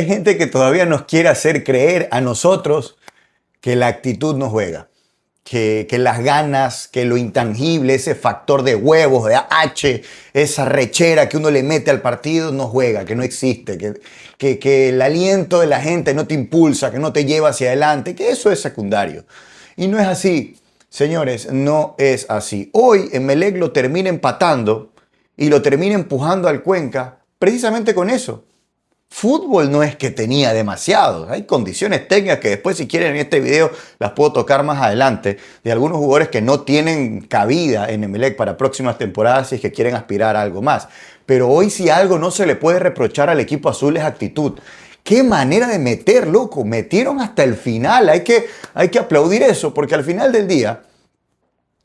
Hay gente que todavía nos quiere hacer creer a nosotros que la actitud no juega, que las ganas, que lo intangible, ese factor de huevos, de H, esa rechera que uno le mete al partido no juega, que no existe, que el aliento de la gente no te impulsa, que no te lleva hacia adelante, que eso es secundario. Y no es así, señores, no es así. Hoy Emelec lo termina empatando y lo termina empujando al Cuenca precisamente con eso. Fútbol no es que tenía demasiados, hay condiciones técnicas que después si quieren en este video las puedo tocar más adelante, de algunos jugadores que no tienen cabida en Emelec para próximas temporadas si es que quieren aspirar a algo más. Pero hoy si algo no se le puede reprochar al equipo azul es actitud. Qué manera de meter, loco, metieron hasta el final, hay que aplaudir eso porque al final del día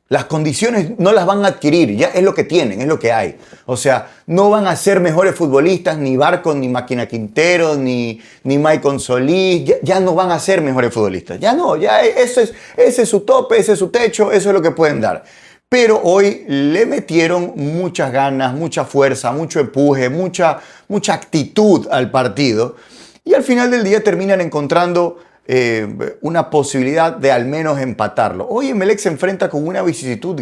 las condiciones no las van a adquirir, ya es lo que tienen, es lo que hay. O sea, no van a ser mejores futbolistas, ni Barcos, ni Máquina Quintero, ni Maicon Solís, ya no van a ser mejores futbolistas. Ya no, ya ese es su tope, ese es su techo, eso es lo que pueden dar. Pero hoy le metieron muchas ganas, mucha fuerza, mucho empuje, mucha actitud al partido. Y al final del día terminan encontrando una posibilidad de al menos empatarlo. Hoy Emelec se enfrenta con una vicisitud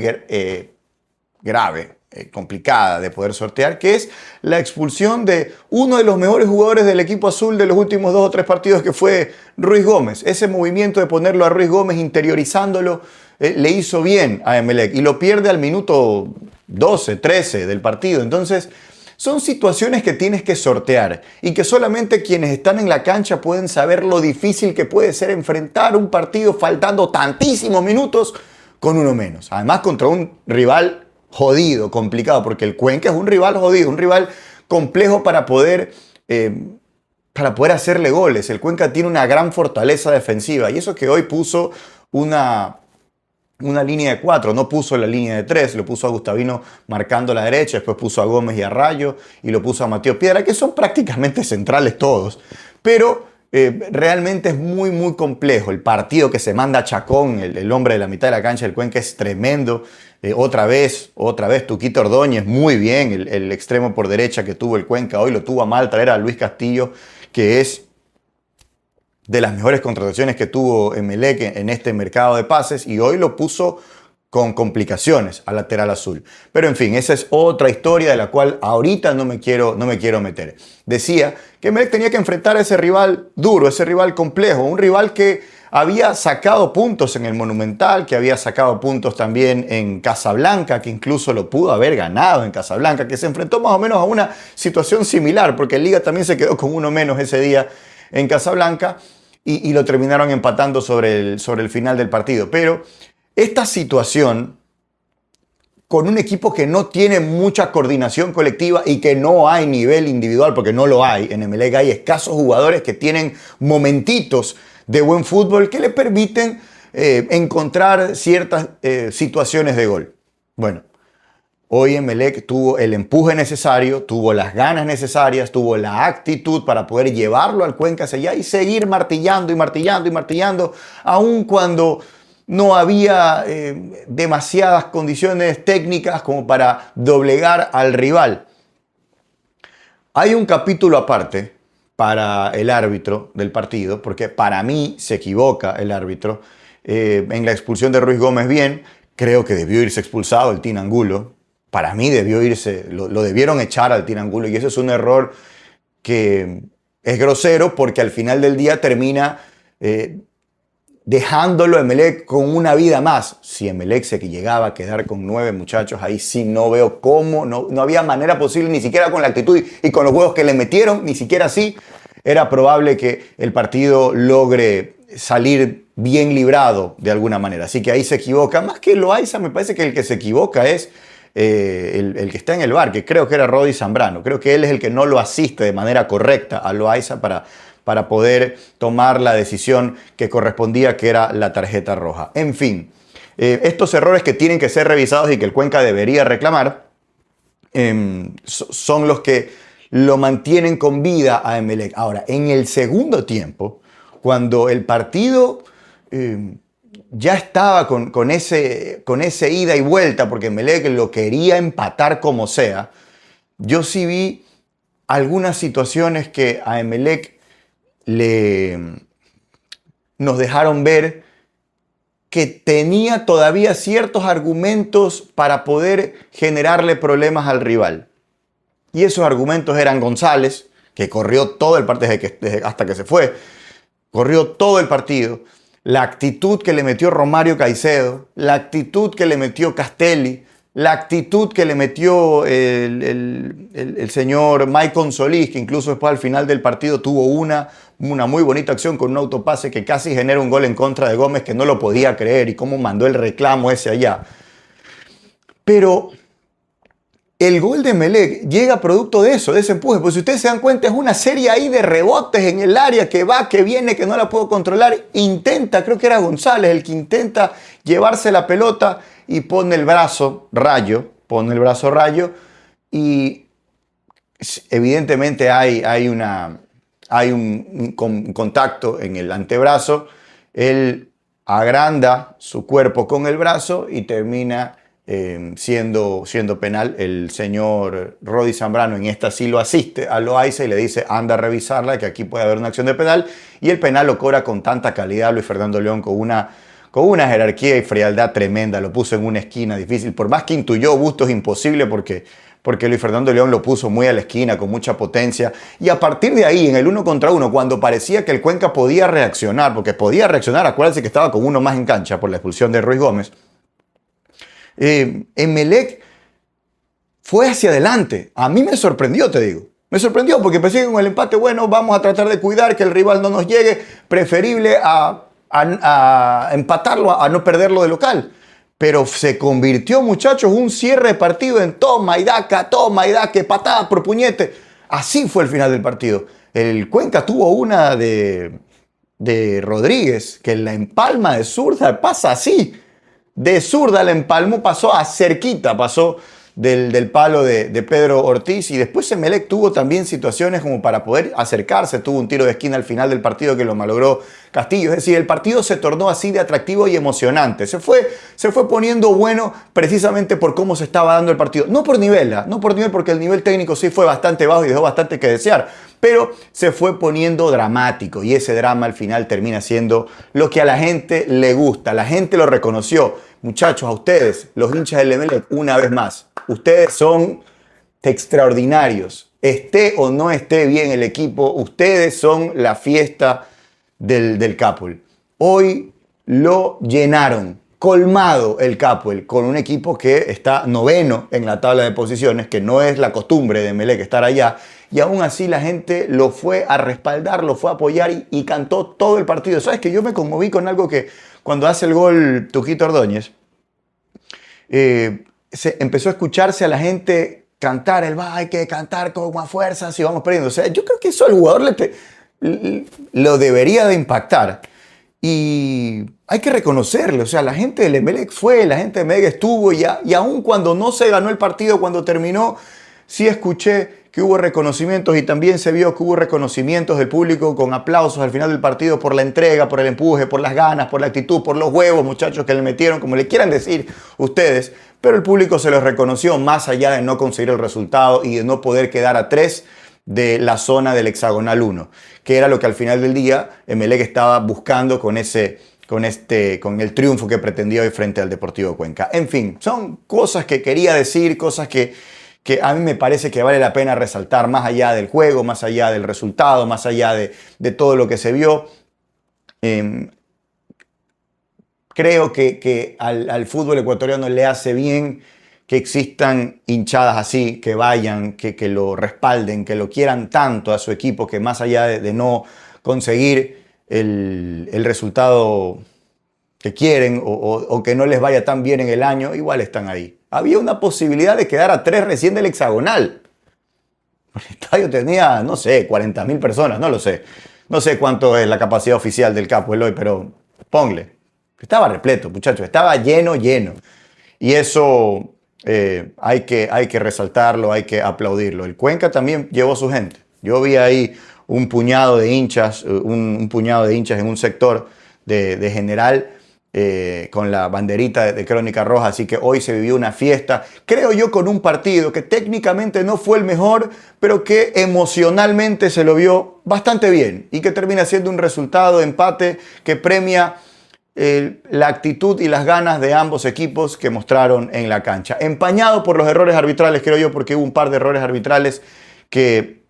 grave, complicada de poder sortear, que es la expulsión de uno de los mejores jugadores del equipo azul de los últimos 2 o 3 partidos, que fue Ruiz Gómez. Ese movimiento de ponerlo a Ruiz Gómez, interiorizándolo, le hizo bien a Emelec y lo pierde al minuto 12, 13 del partido. Entonces, son situaciones que tienes que sortear y que solamente quienes están en la cancha pueden saber lo difícil que puede ser enfrentar un partido faltando tantísimos minutos con uno menos. Además contra un rival jodido, complicado, porque el Cuenca es un rival jodido, un rival complejo para poder hacerle goles. El Cuenca tiene una gran fortaleza defensiva y eso que hoy puso una línea de 4, no puso la línea de 3, lo puso a Gustavino marcando la derecha, después puso a Gómez y a Rayo y lo puso a Mateo Piedra, que son prácticamente centrales todos, pero realmente es muy complejo. El partido que se manda a Chacón, el hombre de la mitad de la cancha del Cuenca, es tremendo. Otra vez, Tuquito Ordóñez, muy bien, el extremo por derecha que tuvo el Cuenca hoy, lo tuvo a mal traer a Luis Castillo, que es de las mejores contrataciones que tuvo Emelec en este mercado de pases, y hoy lo puso con complicaciones al lateral azul. Pero en fin, esa es otra historia de la cual ahorita no me quiero meter. Decía que Emelec tenía que enfrentar a ese rival duro, ese rival complejo, un rival que había sacado puntos en el Monumental, que había sacado puntos también en Casablanca, que incluso lo pudo haber ganado en Casablanca, que se enfrentó más o menos a una situación similar, porque el Liga también se quedó con uno menos ese día en Casablanca y lo terminaron empatando sobre el final del partido. Pero esta situación, con un equipo que no tiene mucha coordinación colectiva y que no hay nivel individual, porque no lo hay, en Emelec hay escasos jugadores que tienen momentitos de buen fútbol que le permiten encontrar ciertas situaciones de gol. Bueno, hoy Emelec tuvo el empuje necesario, tuvo las ganas necesarias, tuvo la actitud para poder llevarlo al Cuenca hacia allá y seguir martillando y martillando y martillando, aun cuando no había demasiadas condiciones técnicas como para doblegar al rival. Hay un capítulo aparte para el árbitro del partido, porque para mí se equivoca el árbitro. En la expulsión de Ruiz Gómez, bien, creo que debió irse expulsado el Tin Angulo. Para mí debió irse, lo debieron echar al Tin Angulo, y eso es un error que es grosero porque al final del día termina dejándolo a Emelec con una vida más. Si Emelec se llegaba a quedar con 9 muchachos, ahí sí no veo cómo, no había manera posible, ni siquiera con la actitud y con los huevos que le metieron, ni siquiera así era probable que el partido logre salir bien librado de alguna manera. Así que ahí se equivoca. Más que Loaiza, me parece que el que se equivoca es el que está en el VAR, que creo que era Rodi Zambrano. Creo que él es el que no lo asiste de manera correcta a Loaiza para poder tomar la decisión que correspondía, que era la tarjeta roja. En fin, estos errores que tienen que ser revisados y que el Cuenca debería reclamar son los que lo mantienen con vida a Emelec. Ahora, en el segundo tiempo, cuando el partido ya estaba con ese ida y vuelta, porque Emelec lo quería empatar como sea, yo sí vi algunas situaciones que a Emelec le, nos dejaron ver que tenía todavía ciertos argumentos para poder generarle problemas al rival. Y esos argumentos eran González, que corrió todo el partido hasta que se fue, corrió todo el partido. La actitud que le metió Romario Caicedo, la actitud que le metió Castelli, la actitud que le metió el señor Maicon Solís, que incluso después al final del partido tuvo una muy bonita acción con un autopase que casi genera un gol en contra de Gómez, que no lo podía creer, y cómo mandó el reclamo ese allá. Pero el gol de Emelec llega producto de eso, de ese empuje. Pues si ustedes se dan cuenta, es una serie ahí de rebotes en el área, que va, que viene, que no la puedo controlar. Intenta, creo que era González el que intenta llevarse la pelota y pone el brazo Rayo, y evidentemente hay un contacto en el antebrazo. Él agranda su cuerpo con el brazo y termina siendo penal. El señor Rodi Zambrano en esta sí lo asiste a Loaiza y le dice: anda a revisarla, que aquí puede haber una acción de penal, y el penal lo cobra con tanta calidad Luis Fernando León, con una jerarquía y frialdad tremenda. Lo puso en una esquina difícil, por más que intuyó Bustos imposible, porque Luis Fernando León lo puso muy a la esquina, con mucha potencia. Y a partir de ahí, en el 1 contra 1, cuando parecía que el Cuenca podía reaccionar, porque podía reaccionar, acuérdense que estaba con uno más en cancha por la expulsión de Ruiz Gómez, Emelec fue hacia adelante. A mí me sorprendió, te digo. Me sorprendió porque pensé que con el empate, bueno, vamos a tratar de cuidar que el rival no nos llegue, preferible a empatarlo, a no perderlo de local. Pero se convirtió, muchachos, un cierre de partido en toma y daca, patada por puñete. Así fue el final del partido. El Cuenca tuvo una de Rodríguez, que la empalma de zurda, pasa así. De zurda la empalmó, pasó a cerquita, pasó del palo de Pedro Ortiz. Y después Emelec tuvo también situaciones como para poder acercarse. Tuvo un tiro de esquina al final del partido que lo malogró Castillo. Es decir, el partido se tornó así de atractivo y emocionante. Se fue poniendo bueno precisamente por cómo se estaba dando el partido. No por nivel, porque el nivel técnico sí fue bastante bajo y dejó bastante que desear. Pero se fue poniendo dramático, y ese drama al final termina siendo lo que a la gente le gusta. La gente lo reconoció. Muchachos, a ustedes, los hinchas del Emelec, una vez más, ustedes son extraordinarios. Esté o no esté bien el equipo, ustedes son la fiesta del Capuel. Hoy lo llenaron, colmado el Capuel, con un equipo que está noveno en la tabla de posiciones, que no es la costumbre de Emelec estar allá. Y aún así la gente lo fue a respaldar, lo fue a apoyar y cantó todo el partido. ¿Sabes que yo me conmoví con algo que cuando hace el gol Tuquito Ordóñez, se empezó a escucharse a la gente cantar hay que cantar con más fuerza si vamos perdiendo? O sea, yo creo que eso al jugador lo debería de impactar. Y hay que reconocerle, o sea, la gente del Emelec fue, la gente de Emelec estuvo, y aún cuando no se ganó el partido, cuando terminó, sí escuché que hubo reconocimientos, y también se vio que hubo reconocimientos del público con aplausos al final del partido por la entrega, por el empuje, por las ganas, por la actitud, por los huevos, muchachos, que le metieron, como le quieran decir ustedes. Pero el público se los reconoció, más allá de no conseguir el resultado y de no poder quedar a 3 de la zona del hexagonal 1, que era lo que al final del día Emelec estaba buscando con el triunfo que pretendía hoy frente al Deportivo Cuenca. En fin, son cosas que quería decir, cosas que a mí me parece que vale la pena resaltar, más allá del juego, más allá del resultado, más allá de todo lo que se vio. Creo que al fútbol ecuatoriano le hace bien que existan hinchadas así, que vayan, que lo respalden, que lo quieran tanto a su equipo, que más allá de no conseguir el resultado que quieren o que no les vaya tan bien en el año, igual están ahí. Había una posibilidad de quedar a 3 recién del hexagonal. El estadio tenía, no sé, 40.000 personas, no lo sé. No sé cuánto es la capacidad oficial del Capuel hoy, pero ponle. Estaba repleto, muchachos, estaba lleno. Y eso hay que resaltarlo, hay que aplaudirlo. El Cuenca también llevó su gente. Yo vi ahí un puñado de hinchas, en un sector de General, con la banderita de Crónica Roja, así que hoy se vivió una fiesta, creo yo, con un partido que técnicamente no fue el mejor, pero que emocionalmente se lo vio bastante bien y que termina siendo un resultado de empate que premia la actitud y las ganas de ambos equipos que mostraron en la cancha. Empañado por los errores arbitrales, creo yo, porque hubo un par de errores arbitrales que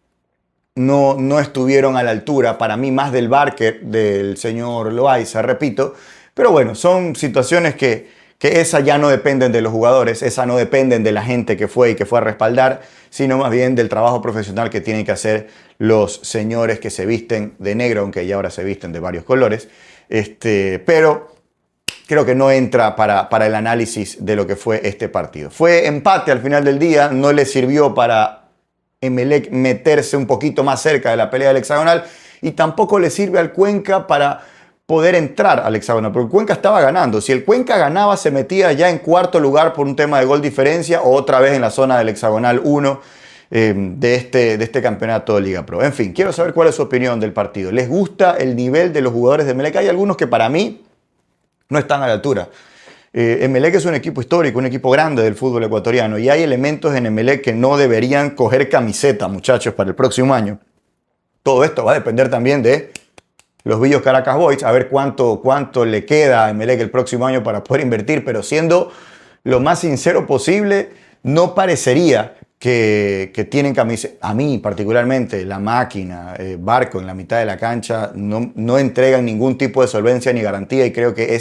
no estuvieron a la altura, para mí más del VAR que del señor Loaiza, repito. Pero bueno, son situaciones que esas ya no dependen de los jugadores, esas no dependen de la gente que fue a respaldar, sino más bien del trabajo profesional que tienen que hacer los señores que se visten de negro, aunque ya ahora se visten de varios colores. Pero creo que no entra para el análisis de lo que fue este partido. Fue empate al final del día, no le sirvió para Emelec meterse un poquito más cerca de la pelea del hexagonal y tampoco le sirve al Cuenca para poder entrar al hexagonal, porque el Cuenca estaba ganando. Si el Cuenca ganaba, se metía ya en cuarto lugar por un tema de gol diferencia o otra vez en la zona del hexagonal 1 de este campeonato de Liga Pro. En fin, quiero saber cuál es su opinión del partido. ¿Les gusta el nivel de los jugadores de Emelec? Hay algunos que para mí no están a la altura. Emelec es un equipo histórico, un equipo grande del fútbol ecuatoriano y hay elementos en Emelec que no deberían coger camiseta, muchachos, para el próximo año. Todo esto va a depender también de los Villos Caracas Boys, a ver cuánto le queda a Emelec el próximo año para poder invertir, pero siendo lo más sincero posible, no parecería que tienen camiseta. A mí particularmente, La Máquina, Barco en la mitad de la cancha, no entregan ningún tipo de solvencia ni garantía y creo que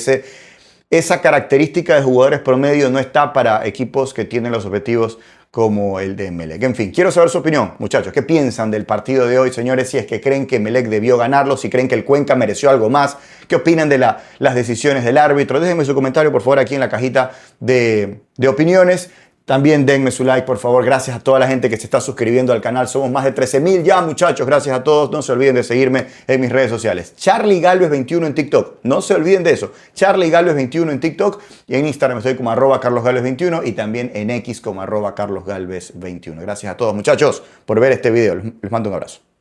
esa característica de jugadores promedio no está para equipos que tienen los objetivos como el de Emelec. En fin, quiero saber su opinión, muchachos. ¿Qué piensan del partido de hoy, señores? Si es que creen que Emelec debió ganarlo, si creen que el Cuenca mereció algo más, ¿qué opinan de las decisiones del árbitro? Déjenme su comentario, por favor, aquí en la cajita de opiniones. También denme su like, por favor. Gracias a toda la gente que se está suscribiendo al canal. Somos más de 13.000 ya, muchachos. Gracias a todos. No se olviden de seguirme en mis redes sociales. Charlie Galvez 21 en TikTok. No se olviden de eso. Charlie Galvez 21 en TikTok. Y en Instagram estoy como @CarlosGalvez21 y también en X como @CarlosGalvez21. Gracias a todos, muchachos, por ver este video. Les mando un abrazo.